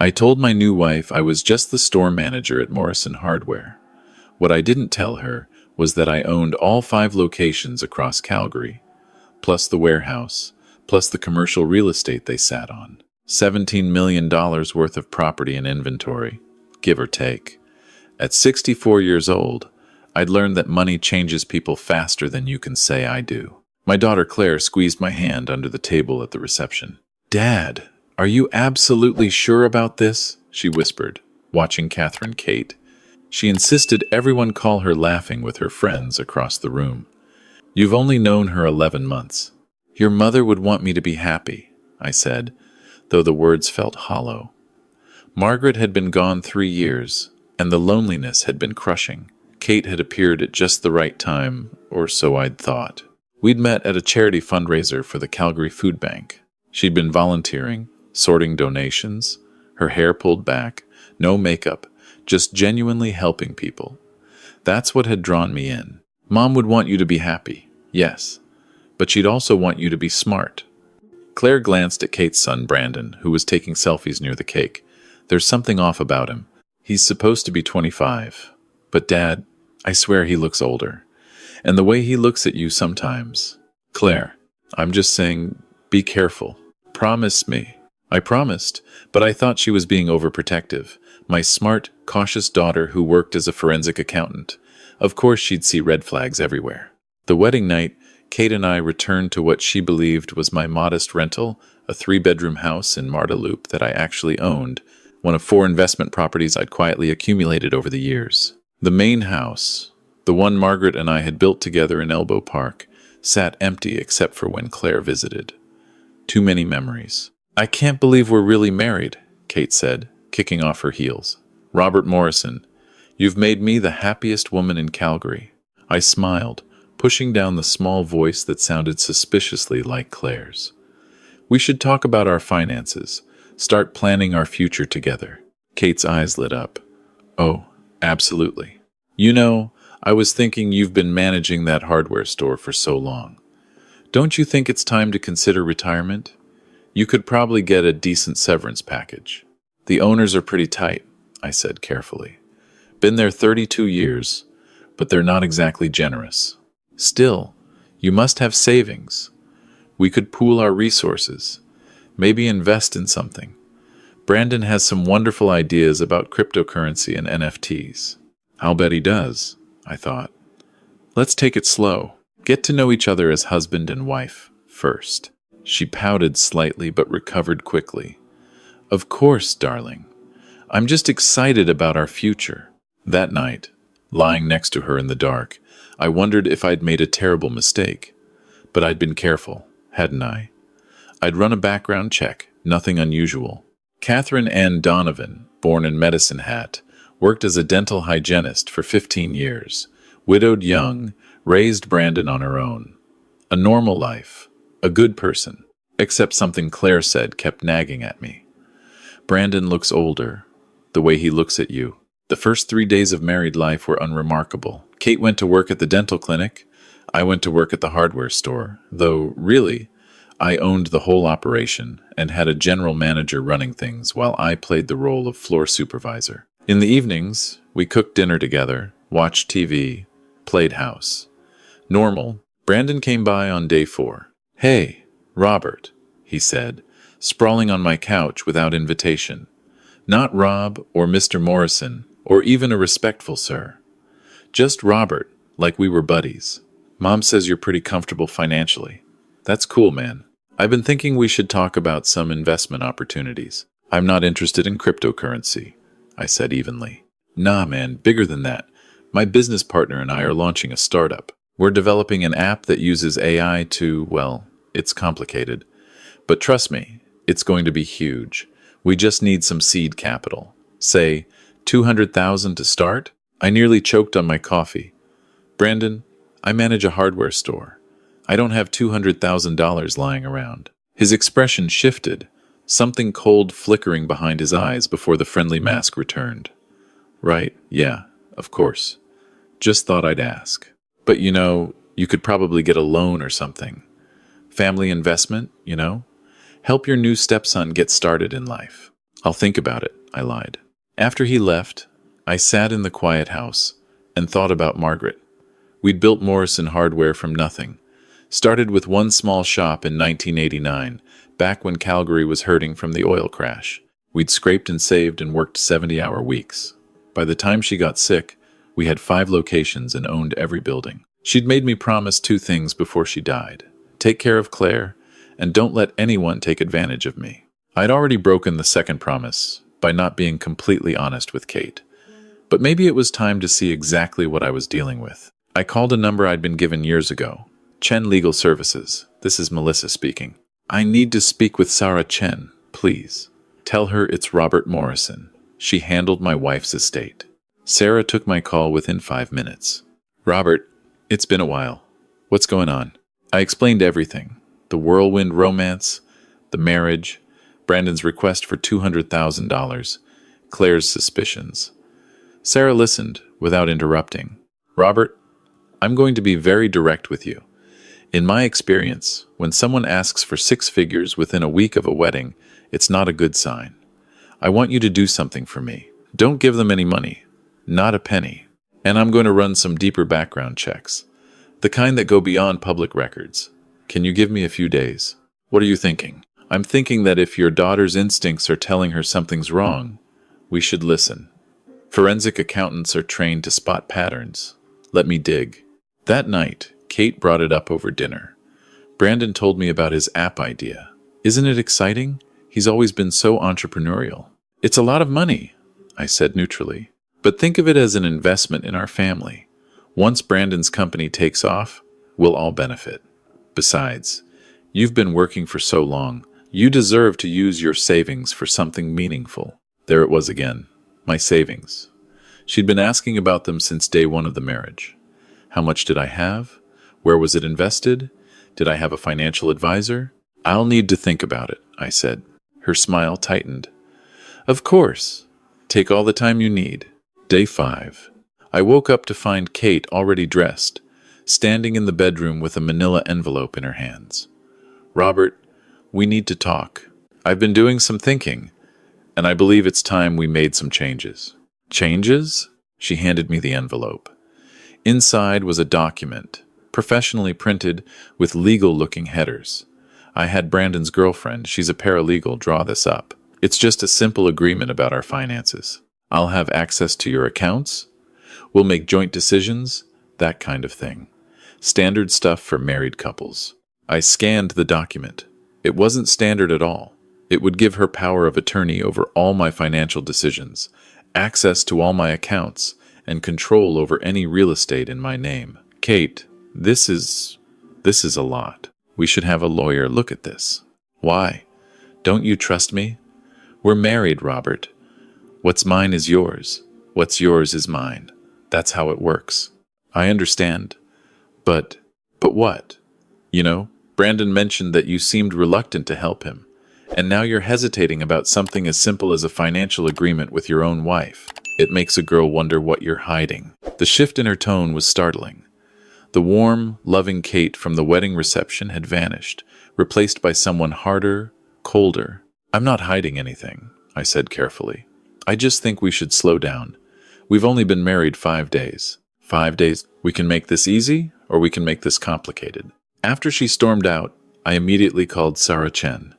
I told my new wife I was just the store manager at Morrison Hardware. What I didn't tell her was that I owned all 5 locations across Calgary, plus the warehouse, plus the commercial real estate they sat on. $17 million worth of property and inventory, give or take. At 64 years old, I'd learned that money changes people faster than you can say I do. My daughter Claire squeezed my hand under the table at the reception. "Dad, are you absolutely sure about this?" she whispered, watching Catherine Kate. She insisted everyone call her laughing with her friends across the room. "You've only known her 11 months. Your mother would want me to be happy," I said, though the words felt hollow. Margaret had been gone 3 years, and the loneliness had been crushing. Kate had appeared at just the right time, or so I'd thought. We'd met at a charity fundraiser for the Calgary Food Bank. She'd been volunteering, sorting donations, her hair pulled back, no makeup, just genuinely helping people. That's what had drawn me in. Mom would want you to be happy, yes, but she'd also want you to be smart. Claire glanced at Kate's son, Brandon, who was taking selfies near the cake. "There's something off about him. He's supposed to be 25. But Dad, I swear he looks older. And the way he looks at you sometimes." "Claire, I'm just saying, be careful. Promise me." I promised, but I thought she was being overprotective. My smart, cautious daughter who worked as a forensic accountant. Of course she'd see red flags everywhere. The wedding night, Kate and I returned to what she believed was my modest rental, a 3-bedroom house in Marda-Loop that I actually owned, one of 4 investment properties I'd quietly accumulated over the years. The main house, the one Margaret and I had built together in Elbow Park, sat empty except for when Claire visited. Too many memories. "I can't believe we're really married," Kate said, kicking off her heels. "Robert Morrison, you've made me the happiest woman in Calgary." I smiled, pushing down the small voice that sounded suspiciously like Claire's. "We should talk about our finances, start planning our future together." Kate's eyes lit up. "Oh, absolutely. You know, I was thinking you've been managing that hardware store for so long. Don't you think it's time to consider retirement? You could probably get a decent severance package." "The owners are pretty tight," I said carefully. "Been there 32 years, but they're not exactly generous. Still, you must have savings. We could pool our resources, maybe invest in something. Brandon has some wonderful ideas about cryptocurrency and NFTs." "I'll bet he does," I thought. "Let's take it slow. Get to know each other as husband and wife first." She pouted slightly but recovered quickly. "Of course, darling. I'm just excited about our future." That night, lying next to her in the dark, I wondered if I'd made a terrible mistake. But I'd been careful, hadn't I? I'd run a background check, nothing unusual. Catherine Ann Donovan, born in Medicine Hat, worked as a dental hygienist for 15 years, widowed young, raised Brandon on her own. A normal life, a good person, except something Claire said kept nagging at me. "Brandon looks older, the way he looks at you." The first 3 days of married life were unremarkable. Kate went to work at the dental clinic. I went to work at the hardware store, though, really, I owned the whole operation and had a general manager running things while I played the role of floor supervisor. In the evenings, we cooked dinner together, watched TV, played house. Normal. Brandon came by on day 4. "Hey, Robert," he said, sprawling on my couch without invitation. Not Rob or Mr. Morrison, or even a respectful sir. Just Robert, like we were buddies. "Mom says you're pretty comfortable financially." "That's cool, man. I've been thinking we should talk about some investment opportunities." "I'm not interested in cryptocurrency," I said evenly. "Nah, man, bigger than that. My business partner and I are launching a startup. We're developing an app that uses AI to, well, it's complicated. But trust me, it's going to be huge. We just need some seed capital. Say, 200,000 to start?" I nearly choked on my coffee. "Brandon, I manage a hardware store. I don't have $200,000 lying around." His expression shifted, something cold flickering behind his eyes before the friendly mask returned. "Right, yeah, of course. Just thought I'd ask. But you could probably get a loan or something. Family investment, Help your new stepson get started in life." I'll think about it, I lied. After he left, I sat in the quiet house and thought about Margaret. We'd built Morrison Hardware from nothing. Started with one small shop in 1989, back when Calgary was hurting from the oil crash. We'd scraped and saved and worked 70-hour weeks. By the time she got sick, we had 5 locations and owned every building. She'd made me promise 2 things before she died. Take care of Claire, and don't let anyone take advantage of me. I'd already broken the second promise by not being completely honest with Kate. But maybe it was time to see exactly what I was dealing with. I called a number I'd been given years ago. Chen Legal Services. This is Melissa speaking. I need to speak with Sarah Chen, please. Tell her it's Robert Morrison. She handled my wife's estate. Sarah took my call within 5 minutes. Robert, it's been a while. What's going on? I explained everything. The whirlwind romance, the marriage, Brandon's request for $200,000, Claire's suspicions. Sarah listened without interrupting. Robert, I'm going to be very direct with you. In my experience, when someone asks for 6 figures within a week of a wedding, it's not a good sign. I want you to do something for me. Don't give them any money. Not a penny. And I'm going to run some deeper background checks. The kind that go beyond public records. Can you give me a few days? What are you thinking? I'm thinking that if your daughter's instincts are telling her something's wrong, we should listen. Forensic accountants are trained to spot patterns. Let me dig. That night, Kate brought it up over dinner. Brandon told me about his app idea. Isn't it exciting? He's always been so entrepreneurial. It's a lot of money, I said neutrally. But think of it as an investment in our family. Once Brandon's company takes off, we'll all benefit. Besides, you've been working for so long. You deserve to use your savings for something meaningful. There it was again. My savings. She'd been asking about them since day 1 of the marriage. How much did I have? Where was it invested? Did I have a financial advisor? I'll need to think about it, I said. Her smile tightened. Of course. Take all the time you need. Day 5. I woke up to find Kate already dressed, standing in the bedroom with a manila envelope in her hands. Robert, we need to talk. I've been doing some thinking, and I believe it's time we made some changes. Changes? She handed me the envelope. Inside was a document, professionally printed with legal-looking headers. I had Brandon's girlfriend, she's a paralegal, draw this up. It's just a simple agreement about our finances. I'll have access to your accounts. We'll make joint decisions, that kind of thing. Standard stuff for married couples. I scanned the document. It wasn't standard at all. It would give her power of attorney over all my financial decisions, access to all my accounts, and control over any real estate in my name. Kate, this is a lot. We should have a lawyer look at this. Why? Don't you trust me? We're married, Robert. What's mine is yours. What's yours is mine. That's how it works. I understand. But what? You know, Brandon mentioned that you seemed reluctant to help him, and now you're hesitating about something as simple as a financial agreement with your own wife. It makes a girl wonder what you're hiding. The shift in her tone was startling. The warm, loving Kate from the wedding reception had vanished, replaced by someone harder, colder. I'm not hiding anything, I said carefully. I just think we should slow down. We've only been married 5 days. 5 days? We can make this easy, or we can make this complicated. After she stormed out, I immediately called Sarah Chen.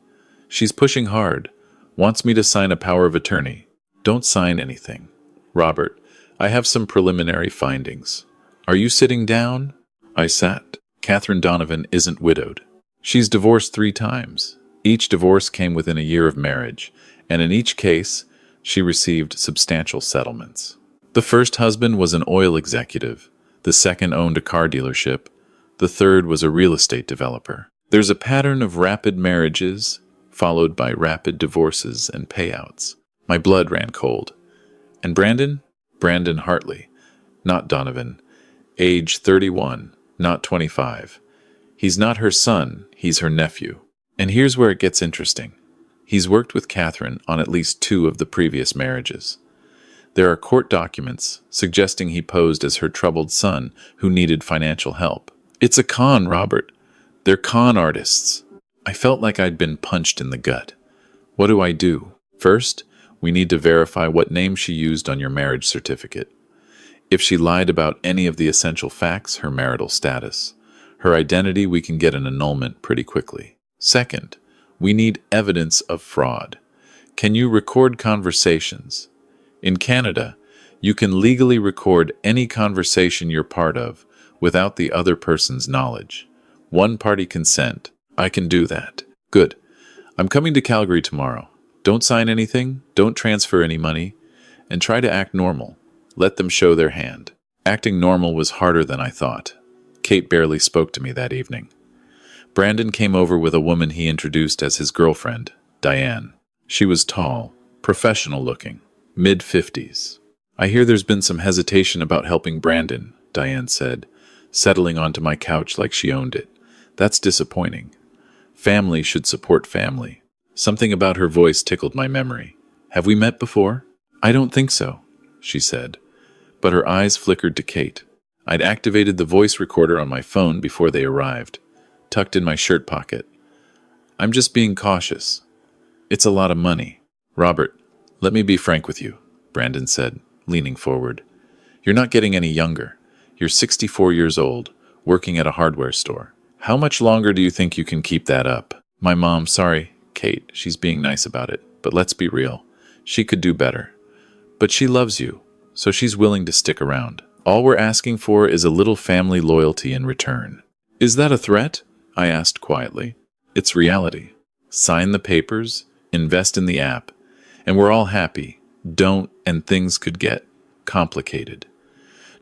She's pushing hard, wants me to sign a power of attorney. Don't sign anything. Robert, I have some preliminary findings. Are you sitting down? I sat. Catherine Donovan isn't widowed. She's divorced 3 times. Each divorce came within a year of marriage, and in each case, she received substantial settlements. The first husband was an oil executive. The second owned a car dealership. The third was a real estate developer. There's a pattern of rapid marriages, followed by rapid divorces and payouts. My blood ran cold. And Brandon? Brandon Hartley, not Donovan. Age 31, not 25. He's not her son, he's her nephew. And here's where it gets interesting. He's worked with Catherine on at least 2 of the previous marriages. There are court documents suggesting he posed as her troubled son who needed financial help. It's a con, Robert. They're con artists. I felt like I'd been punched in the gut. What do I do? First, We need to verify what name she used on your marriage certificate. If she lied about any of the essential facts, her marital status, her identity, we can get an annulment pretty quickly. Second, we need evidence of fraud. Can you record conversations? In Canada, you can legally record any conversation you're part of without the other person's knowledge. One-party consent. I can do that. Good. I'm coming to Calgary tomorrow. Don't sign anything, don't transfer any money, and try to act normal. Let them show their hand. Acting normal was harder than I thought. Kate barely spoke to me that evening. Brandon came over with a woman he introduced as his girlfriend, Diane. She was tall, professional-looking, mid-50s. I hear there's been some hesitation about helping Brandon, Diane said, settling onto my couch like she owned it. That's disappointing. Family should support family. Something about her voice tickled my memory. Have we met before? I don't think so, she said, but her eyes flickered to Kate. I'd activated the voice recorder on my phone before they arrived, tucked in my shirt pocket. I'm just being cautious. It's a lot of money. Robert, let me be frank with you, Brandon said, leaning forward. You're not getting any younger. You're 64 years old, working at a hardware store. How much longer do you think you can keep that up? My mom, sorry, Kate, she's being nice about it, but let's be real. She could do better. But she loves you, so she's willing to stick around. All we're asking for is a little family loyalty in return. Is that a threat? I asked quietly. It's reality. Sign the papers, invest in the app, and we're all happy. Don't, and things could get complicated.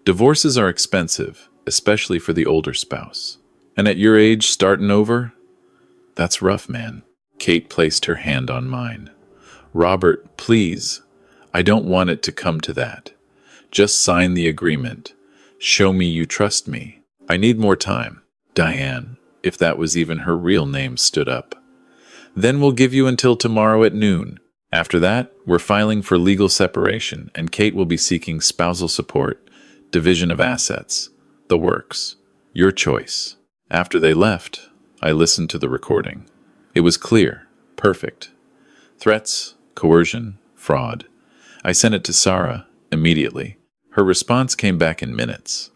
Divorces are expensive, especially for the older spouse. And at your age, starting over? That's rough, man. Kate placed her hand on mine. Robert, please. I don't want it to come to that. Just sign the agreement. Show me you trust me. I need more time. Diane, if that was even her real name, stood up. Then we'll give you until tomorrow at noon. After that, we're filing for legal separation, and Kate will be seeking spousal support, division of assets, the works. Your choice. After they left, I listened to the recording. It was clear, perfect. Threats, coercion, fraud. I sent it to Sarah immediately. Her response came back in minutes.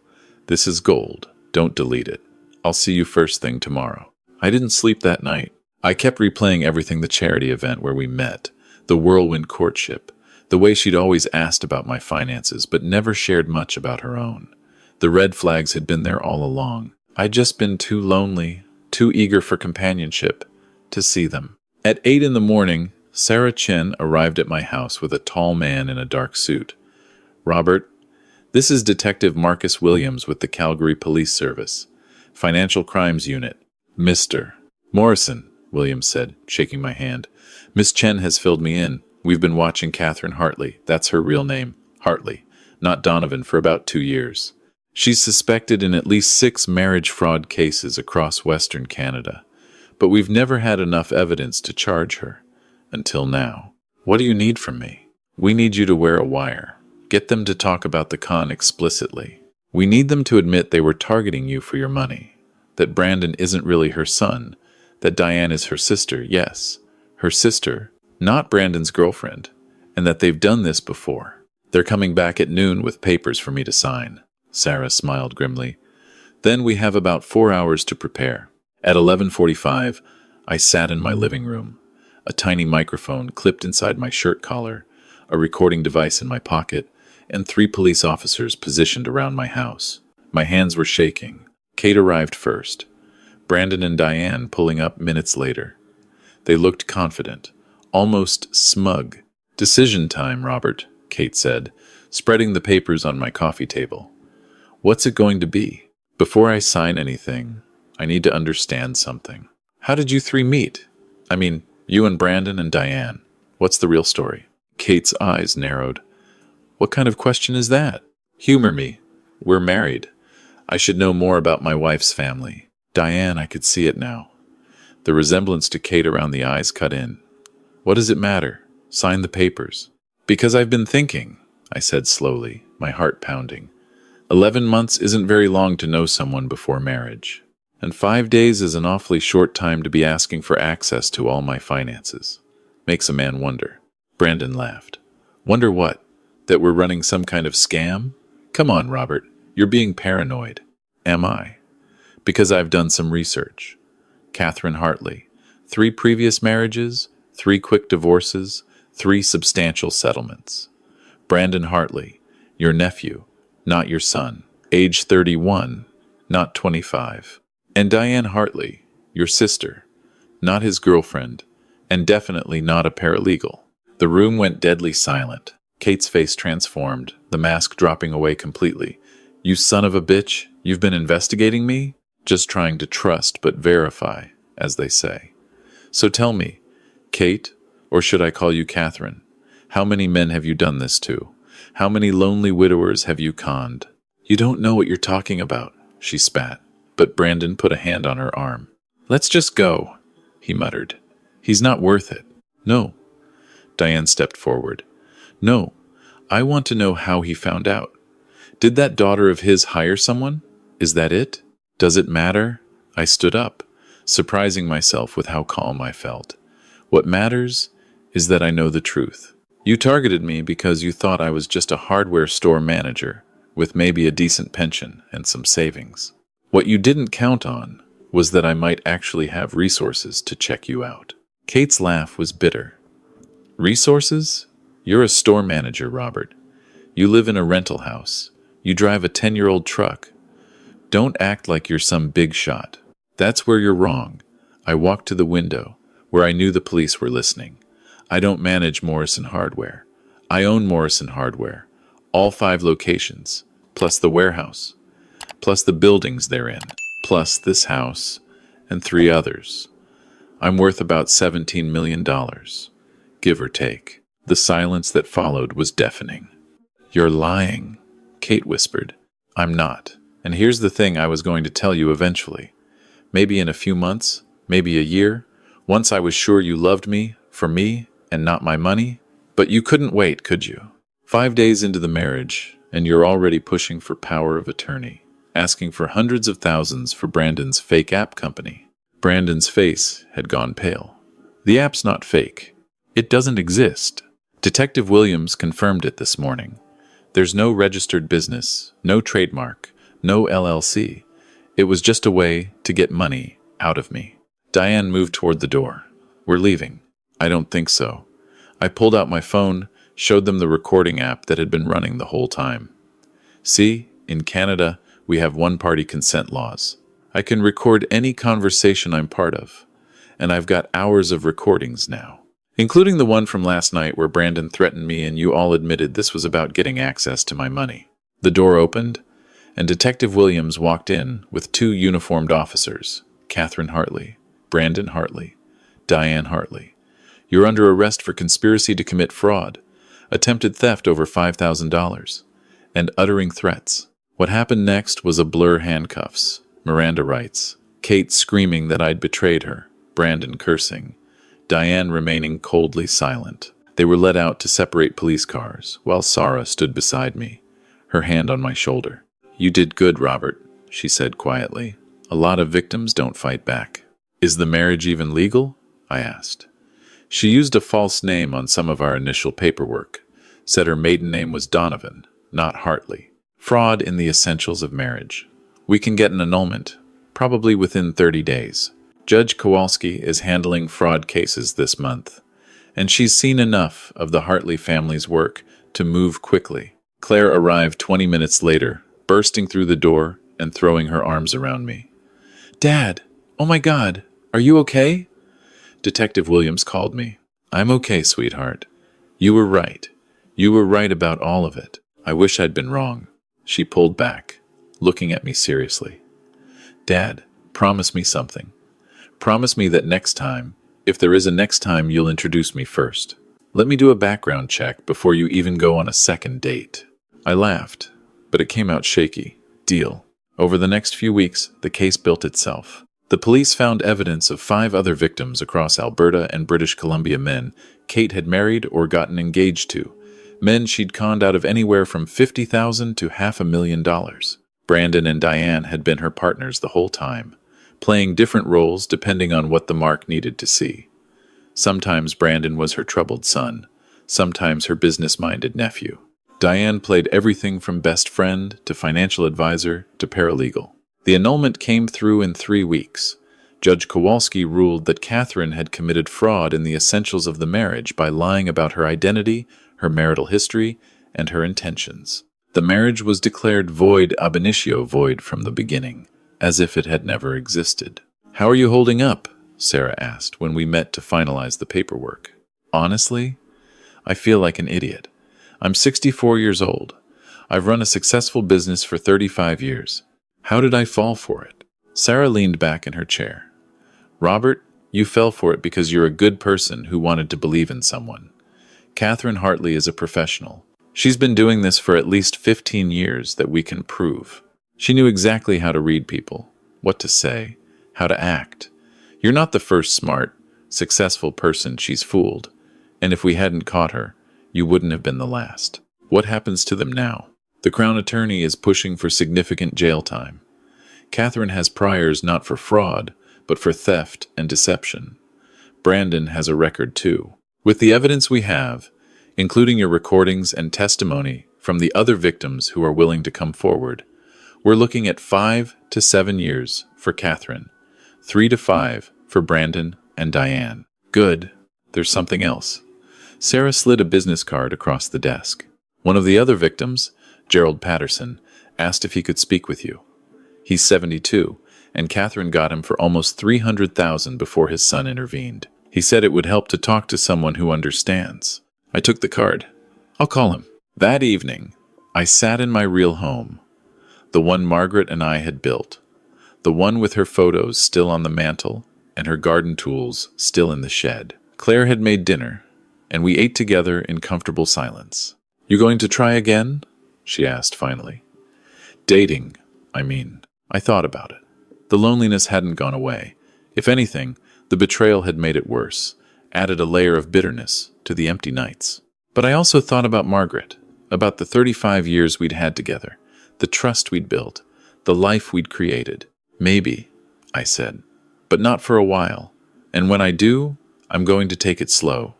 This is gold. Don't delete it. I'll see you first thing tomorrow. I didn't sleep that night. I kept replaying everything: the charity event where we met, the whirlwind courtship, the way she'd always asked about my finances but never shared much about her own. The red flags had been there all along. I'd just been too lonely, too eager for companionship, to see them. At 8 in the morning, Sarah Chen arrived at my house with a tall man in a dark suit. Robert, this is Detective Marcus Williams with the Calgary Police Service, Financial Crimes Unit. Mr. Morrison, Williams said, shaking my hand. Miss Chen has filled me in. We've been watching Catherine Hartley, that's her real name, Hartley, not Donovan, for about 2 years. She's suspected in at least 6 marriage fraud cases across Western Canada, but we've never had enough evidence to charge her. Until now. What do you need from me? We need you to wear a wire. Get them to talk about the con explicitly. We need them to admit they were targeting you for your money, that Brandon isn't really her son, that Diane is her sister, yes, her sister, not Brandon's girlfriend, and that they've done this before. They're coming back at noon with papers for me to sign. Sarah smiled grimly. Then we have about 4 hours to prepare. At 11:45, I sat in my living room, a tiny microphone clipped inside my shirt collar, a recording device in my pocket, and 3 police officers positioned around my house. My hands were shaking. Kate arrived first. Brandon and Diane pulling up minutes later. They looked confident, almost smug. Decision time, Robert, Kate said, spreading the papers on my coffee table. What's it going to be? Before I sign anything, I need to understand something. How did you 3 meet? I mean, you and Brandon and Diane. What's the real story? Kate's eyes narrowed. What kind of question is that? Humor me. We're married. I should know more about my wife's family. Diane, I could see it now. The resemblance to Kate around the eyes cut in. What does it matter? Sign the papers. Because I've been thinking, I said slowly, my heart pounding. 11 months isn't very long to know someone before marriage. And 5 days is an awfully short time to be asking for access to all my finances. Makes a man wonder. Brandon laughed. Wonder what? That we're running some kind of scam? Come on, Robert. You're being paranoid. Am I? Because I've done some research. Catherine Hartley. 3 previous marriages, 3 quick divorces, 3 substantial settlements. Brandon Hartley. Your nephew, not your son. Age 31, not 25. And Diane Hartley. Your sister, not his girlfriend, and definitely not a paralegal. The room went deadly silent. Kate's face transformed, the mask dropping away completely. You son of a bitch, you've been investigating me? Just trying to trust but verify, as they say. So tell me, Kate, or should I call you Catherine, how many men have you done this to? How many lonely widowers have you conned? You don't know what you're talking about, she spat, but Brandon put a hand on her arm. Let's just go, he muttered. He's not worth it. No. Diane stepped forward. No, I want to know how he found out. Did that daughter of his hire someone? Is that it? Does it matter? I stood up, surprising myself with how calm I felt. What matters is that I know the truth. You targeted me because you thought I was just a hardware store manager, with maybe a decent pension and some savings. What you didn't count on was that I might actually have resources to check you out. Kate's laugh was bitter. Resources? You're a store manager, Robert. You live in a rental house. You drive a 10-year-old truck. Don't act like you're some big shot. That's where you're wrong. I walked to the window, where I knew the police were listening. I don't manage Morrison Hardware. I own Morrison Hardware. All 5 locations, plus the warehouse, plus the buildings they're in, plus this house, and 3 others. I'm worth about $17 million, give or take. The silence that followed was deafening. You're lying, Kate whispered. I'm not. And here's the thing I was going to tell you eventually. Maybe in a few months, maybe a year, once I was sure you loved me, for me, and not my money. But you couldn't wait, could you? 5 days into the marriage, and you're already pushing for power of attorney, asking for hundreds of thousands for Brandon's fake app company. Brandon's face had gone pale. The app's not fake. It doesn't exist. Detective Williams confirmed it this morning. There's no registered business, no trademark, no LLC. It was just a way to get money out of me. Diane moved toward the door. We're leaving. I don't think so. I pulled out my phone, showed them the recording app that had been running the whole time. See, in Canada, we have one-party consent laws. I can record any conversation I'm part of, and I've got hours of recordings now, including the one from last night where Brandon threatened me and you all admitted this was about getting access to my money. The door opened, and Detective Williams walked in with 2 uniformed officers, Catherine Hartley, Brandon Hartley, Diane Hartley. You're under arrest for conspiracy to commit fraud, attempted theft over $5,000, and uttering threats. What happened next was a blur handcuffs, Miranda rights, Kate screaming that I'd betrayed her, Brandon cursing, Diane remaining coldly silent. They were led out to separate police cars, while Sarah stood beside me, her hand on my shoulder. You did good, Robert, she said quietly. A lot of victims don't fight back. Is the marriage even legal? I asked. She used a false name on some of our initial paperwork, said her maiden name was Donovan, not Hartley. Fraud in the essentials of marriage. We can get an annulment, probably within 30 days. Judge Kowalski is handling fraud cases this month, and she's seen enough of the Hartley family's work to move quickly. Claire arrived 20 minutes later, bursting through the door and throwing her arms around me. Dad! Oh my God! Are you okay? Detective Williams called me. I'm okay, sweetheart. You were right. You were right about all of it. I wish I'd been wrong. She pulled back, looking at me seriously. Dad, promise me something. Promise me that next time, if there is a next time, you'll introduce me first. Let me do a background check before you even go on a second date. I laughed, but it came out shaky. Deal. Over the next few weeks, the case built itself. The police found evidence of 5 other victims across Alberta and British Columbia, men Kate had married or gotten engaged to, men she'd conned out of anywhere from $50,000 to $500,000. Brandon and Diane had been her partners the whole time, playing different roles depending on what the mark needed to see. Sometimes Brandon was her troubled son, sometimes her business-minded nephew. Diane played everything from best friend to financial advisor to paralegal. The annulment came through in 3 weeks. Judge Kowalski ruled that Catherine had committed fraud in the essentials of the marriage by lying about her identity, her marital history, and her intentions. The marriage was declared void ab initio, void from the beginning, as if it had never existed. "How are you holding up?" Sarah asked when we met to finalize the paperwork. "Honestly, I feel like an idiot. I'm 64 years old. I've run a successful business for 35 years. How did I fall for it?" Sarah leaned back in her chair. "Robert, you fell for it because you're a good person who wanted to believe in someone. Catherine Hartley is a professional. She's been doing this for at least 15 years that we can prove. She knew exactly how to read people, what to say, how to act. You're not the first smart, successful person she's fooled, and if we hadn't caught her, you wouldn't have been the last. What happens to them now? The Crown Attorney is pushing for significant jail time. Catherine has priors not for fraud, but for theft and deception. Brandon has a record too. With the evidence we have, including your recordings and testimony from the other victims who are willing to come forward, we're looking at 5 to 7 years for Catherine, 3 to 5 for Brandon and Diane. Good. There's something else. Sarah slid a business card across the desk. One of the other victims, Gerald Patterson, asked if he could speak with you. He's 72, and Catherine got him for almost $300,000 before his son intervened. He said it would help to talk to someone who understands. I took the card. I'll call him. That evening, I sat in my real home, the one Margaret and I had built, the one with her photos still on the mantle and her garden tools still in the shed. Claire had made dinner, and we ate together in comfortable silence. "You going to try again?" she asked finally. "Dating, I mean." I thought about it. The loneliness hadn't gone away. If anything, the betrayal had made it worse, added a layer of bitterness to the empty nights. But I also thought about Margaret, about the 35 years we'd had together, the trust we'd built, the life we'd created. "Maybe," I said, "but not for a while. And when I do, I'm going to take it slow,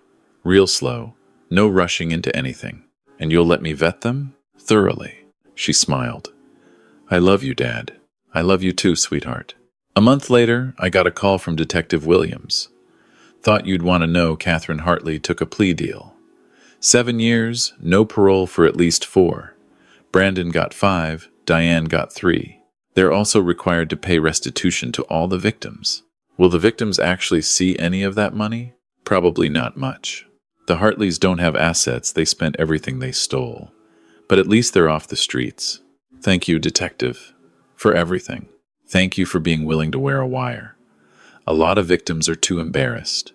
real slow, no rushing into anything. And you'll let me vet them? Thoroughly." She smiled. "I love you, Dad. I love you too, sweetheart." A month later, I got a call from Detective Williams. "Thought you'd want to know Catherine Hartley took a plea deal. 7 years, no parole for at least 4. Brandon got 5, Diane got 3. They're also required to pay restitution to all the victims. Will the victims actually see any of that money? Probably not much. The Hartleys don't have assets, they spent everything they stole. But at least they're off the streets. Thank you, Detective, for everything. Thank you for being willing to wear a wire. A lot of victims are too embarrassed.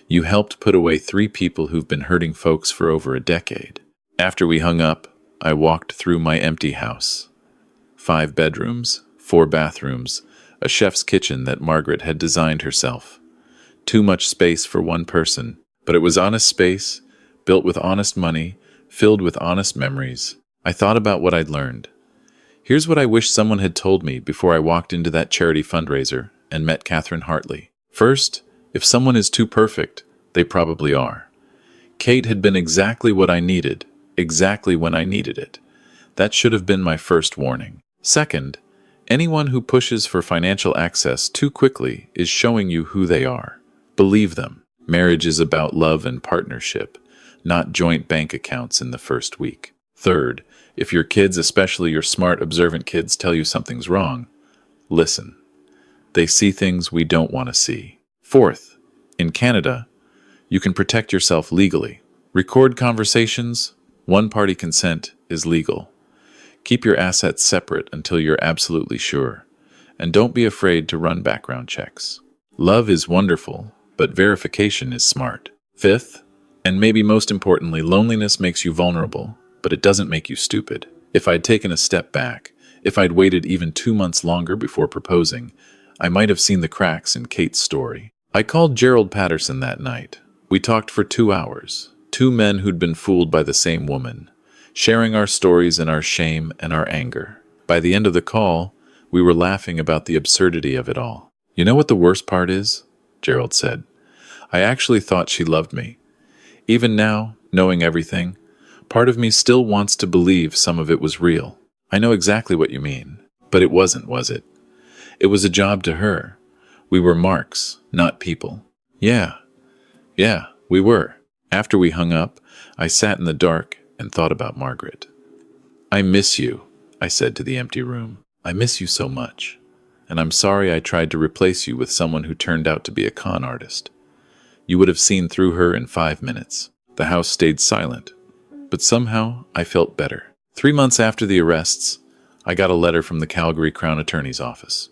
You helped put away 3 people who've been hurting folks for over a decade." After we hung up, I walked through my empty house. 5 bedrooms, 4 bathrooms, a chef's kitchen that Margaret had designed herself. Too much space for one person, but it was honest space, built with honest money, filled with honest memories. I thought about what I'd learned. Here's what I wish someone had told me before I walked into that charity fundraiser and met Catherine Hartley. First, if someone is too perfect, they probably are. Kate had been exactly what I needed, exactly when I needed it. That should have been my first warning. Second, anyone who pushes for financial access too quickly is showing you who they are. Believe them. Marriage is about love and partnership, not joint bank accounts in the first week. Third, if your kids, especially your smart, observant kids, tell you something's wrong, listen. They see things we don't want to see. Fourth, in Canada, you can protect yourself legally. Record conversations. One-party consent is legal. Keep your assets separate until you're absolutely sure. And don't be afraid to run background checks. Love is wonderful, but verification is smart. Fifth, and maybe most importantly, loneliness makes you vulnerable, but it doesn't make you stupid. If I'd taken a step back, if I'd waited even 2 months longer before proposing, I might have seen the cracks in Kate's story. I called Gerald Patterson that night. We talked for 2 hours. 2 men who'd been fooled by the same woman, sharing our stories and our shame and our anger. By the end of the call, we were laughing about the absurdity of it all. "You know what the worst part is?" Gerald said. "I actually thought she loved me. Even now, knowing everything, part of me still wants to believe some of it was real. I know exactly what you mean, but it wasn't, was it? It was a job to her. We were marks, not people. Yeah, we were. After we hung up, I sat in the dark and thought about Margaret. I miss you, I said to the empty room. I miss you so much. And I'm sorry I tried to replace you with someone who turned out to be a con artist. You would have seen through her in 5 minutes. The house stayed silent, but somehow I felt better. 3 months after the arrests, I got a letter from the Calgary Crown Attorney's office.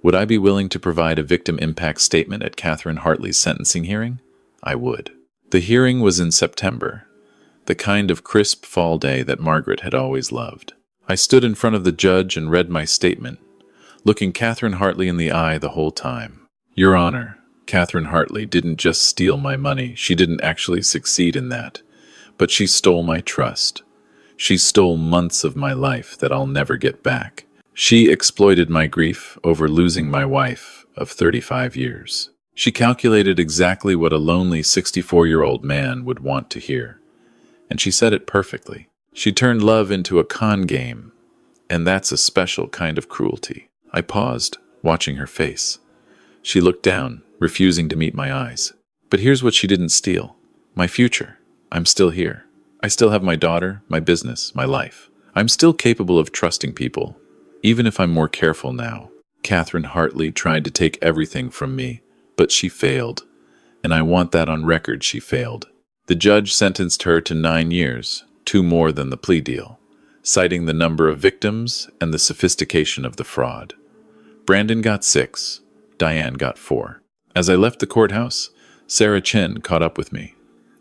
Would I be willing to provide a victim impact statement at Catherine Hartley's sentencing hearing? I would. The hearing was in September, the kind of crisp fall day that Margaret had always loved. I stood in front of the judge and read my statement, looking Catherine Hartley in the eye the whole time. Your Honor, Catherine Hartley didn't just steal my money. She didn't actually succeed in that. But she stole my trust. She stole months of my life that I'll never get back. She exploited my grief over losing my wife of 35 years. She calculated exactly what a lonely 64-year-old man would want to hear. And she said it perfectly. She turned love into a con game, and that's a special kind of cruelty. I paused, watching her face. She looked down, refusing to meet my eyes. But here's what she didn't steal. My future. I'm still here. I still have my daughter, my business, my life. I'm still capable of trusting people, even if I'm more careful now. Catherine Hartley tried to take everything from me, but she failed. And I want that on record, she failed. The judge sentenced her to 9 years, 2 more than the plea deal, citing the number of victims and the sophistication of the fraud. Brandon got 6, Diane got 4. As I left the courthouse, Sarah Chin caught up with me.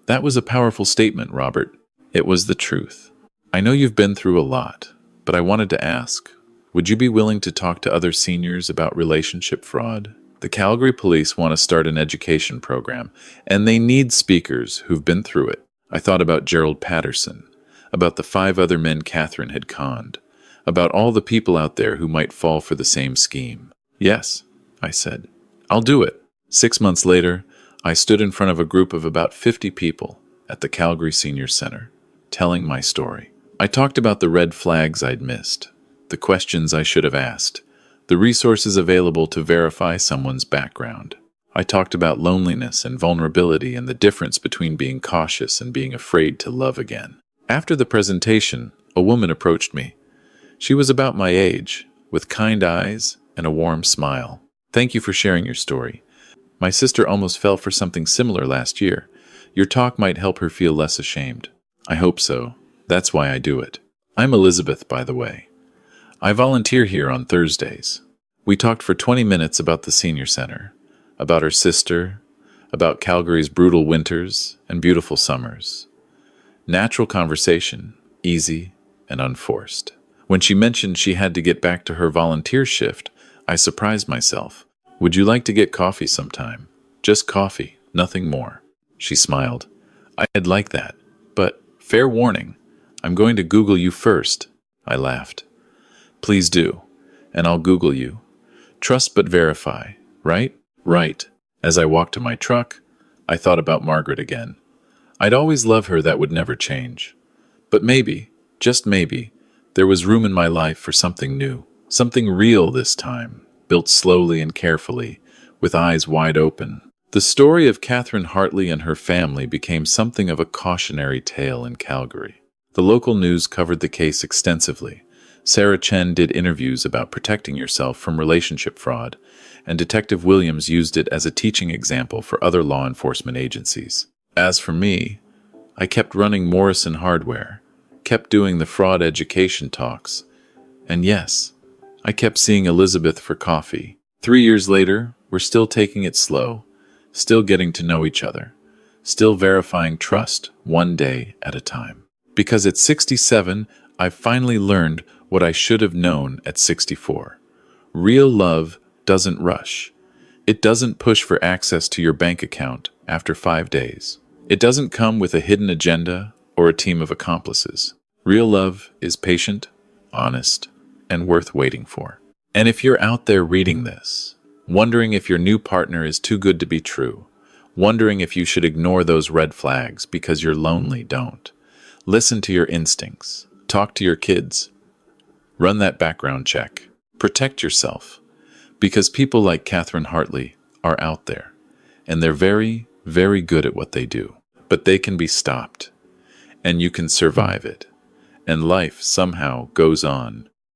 That was a powerful statement, Robert. It was the truth. I know you've been through a lot, but I wanted to ask, would you be willing to talk to other seniors about relationship fraud? The Calgary Police want to start an education program, and they need speakers who've been through it. I thought about Gerald Patterson, about the 5 other men Catherine had conned, about all the people out there who might fall for the same scheme. Yes, I said. I'll do it. 6 months later, I stood in front of a group of about 50 people at the Calgary Senior Center, telling my story. I talked about the red flags I'd missed, the questions I should have asked, the resources available to verify someone's background. I talked about loneliness and vulnerability and the difference between being cautious and being afraid to love again. After the presentation, a woman approached me. She was about my age, with kind eyes and a warm smile. Thank you for sharing your story. My sister almost fell for something similar last year. Your talk might help her feel less ashamed. I hope so. That's why I do it. I'm Elizabeth, by the way. I volunteer here on Thursdays. We talked for 20 minutes about the senior center, about her sister, about Calgary's brutal winters and beautiful summers. Natural conversation, easy and unforced. When she mentioned she had to get back to her volunteer shift, I surprised myself. Would you like to get coffee sometime? Just coffee, nothing more. She smiled. I'd like that, but fair warning, I'm going to Google you first. I laughed. Please do, and I'll Google you. Trust but verify, right? Right. As I walked to my truck, I thought about Margaret again. I'd always love her, that would never change. But maybe, just maybe, there was room in my life for something new, something real this time, built slowly and carefully, with eyes wide open. The story of Catherine Hartley and her family became something of a cautionary tale in Calgary. The local news covered the case extensively. Sarah Chen did interviews about protecting yourself from relationship fraud, and Detective Williams used it as a teaching example for other law enforcement agencies. As for me, I kept running Morrison Hardware, kept doing the fraud education talks, and yes, I kept seeing Elizabeth for coffee. 3 years later, we're still taking it slow, still getting to know each other, still verifying trust one day at a time. Because at 67, I've finally learned what I should have known at 64. Real love doesn't rush. It doesn't push for access to your bank account after 5 days. It doesn't come with a hidden agenda or a team of accomplices. Real love is patient, honest, and worth waiting for. And if you're out there reading this, wondering if your new partner is too good to be true, Wondering if you should ignore those red flags because you're lonely. Don't. Listen to your instincts. Talk to your kids. Run that background check. Protect yourself. Because people like Catherine Hartley are out there, and they're very, very good at what they do. But they can be stopped, and you can survive it. And life somehow goes on